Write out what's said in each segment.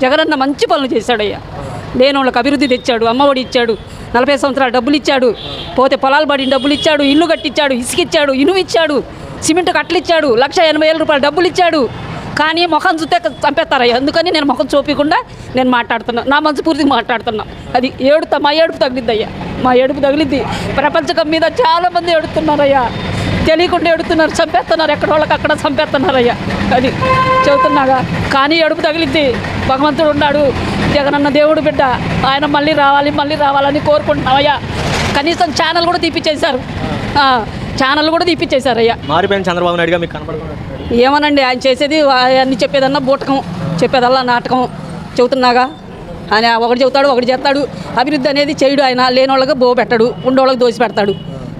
జగనన్న మంచి పనులు చేశాడయ్యా. లేని వాళ్ళకి అభివృద్ధి తెచ్చాడు, అమ్మఒడి ఇచ్చాడు, 40 సంవత్సరాలు డబ్బులు ఇచ్చాడు, పోతే పొలాలు పడిన డబ్బులు ఇచ్చాడు, ఇల్లు కట్టించాడు, ఇసుకిచ్చాడు, ఇనుము ఇచ్చాడు, సిమెంట్ కట్టలు ఇచ్చాడు, 1,80,000 డబ్బులు ఇచ్చాడు. కానీ ముఖం చూస్తే చంపేస్తారయ్యా. అందుకని నేను ముఖం చూపించకుండా నేను మాట్లాడుతున్నా, నా మనసు పూర్తిగా మాట్లాడుతున్నా. అది మా ఏడుపు తగిలిద్దయ్యా, మా ఏడుపు తగిలిద్ది. ప్రపంచకం మీద చాలామంది ఏడుతున్నారయ్యా, తెలియకుండా ఏడుతున్నారు, చంపేస్తున్నారు, ఎక్కడ వాళ్ళకి అక్కడ చంపేస్తున్నారయ్యా. అది చెబుతున్నాగా. కానీ ఏడుపు తగిలిద్ది. భగవంతుడు ఉన్నాడు, జగనన్న దేవుడు బిడ్డ, ఆయన మళ్ళీ రావాలని కోరుకుంటున్నామయ్యా. కనీసం ఛానల్ కూడా తీపిచ్చేశారు, ఛానల్ కూడా తీపిచ్చేశారయ్యా. మారిపోయిన చంద్రబాబు నాయుడుగా మీకు కనపడుతున్నారు. ఏమనండి, ఆయన చేసేది అన్ని చెప్పేదన్నా బూటకం, చెప్పేదల్లా నాటకం. చెబుతున్నాగా, ఆయన ఒకటి చెబుతాడు, ఒకటి చేస్తాడు. అభివృద్ధి అనేది చేయడు. ఆయన లేని వాళ్ళకి బో పెట్టాడు, ఉండేవాళ్ళకి దోసి పెడతాడు.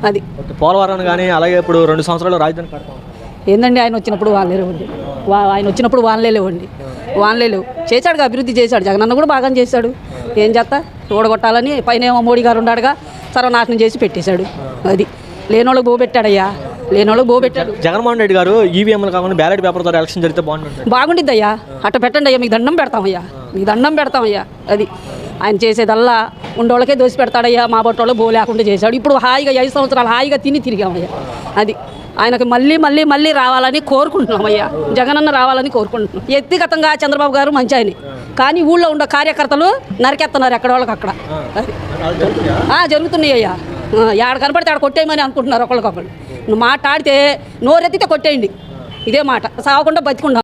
అది పోలవరం కానీ అలాగే ఇప్పుడు 2 సంవత్సరాలు రాజధాని కడతాం ఏందండి. ఆయన వచ్చినప్పుడు వానలే లేవండి, ఆయన వచ్చినప్పుడు వానలే లేవు. చేశాడుగా, అభివృద్ధి చేశాడు. జగనన్న కూడా బాగా చేశాడు. ఏం చేస్తా, ఓడగొట్టాలని పైన ఏమో మోడీ గారు ఉన్నాడుగా, సర్వనాశనం చేసి పెట్టేశాడు. అది లేనోళ్ళకి బో పెట్టాడయ్యా, జగన్మోహన్ రెడ్డి గారు ఈవీఎంలు కాకుండా బ్యాలెట్ పేపర్తో ఎలక్షన్ జరిగితే బాగుండిద్దయ్యా. అట్ట పెట్టండి అయ్యా, మీకు దండం పెడతామయ్యా. అది ఆయన చేసేదల్లా ఉండోళ్ళకే దోసి పెడతాడయ్యా. మా బొట్టోళ్ళు బో లేకుండా చేశాడు. ఇప్పుడు హాయిగా 5 సంవత్సరాలు హాయిగా తిరిగామయ్యా. అది ఆయనకు మళ్ళీ రావాలని కోరుకుంటున్నామయ్యా. జగనన్న రావాలని కోరుకుంటున్నాం. వ్యక్తిగతంగా చంద్రబాబు గారు మంచి ఆయన, కానీ ఊళ్ళో ఉండే కార్యకర్తలు నరికెత్తన్నారు ఎక్కడ వాళ్ళకి అక్కడ. అది జరుగుతున్నాయి అయ్యా. ఆడ కనపడితే ఆడ కొట్టేయమని అనుకుంటున్నారు ఒకళ్ళకొకళ్ళు. నువ్వు మాట్లాడితే నోరెత్తితే కొట్టేయండి, ఇదే మాట. సాగకుండా బతికుండాం.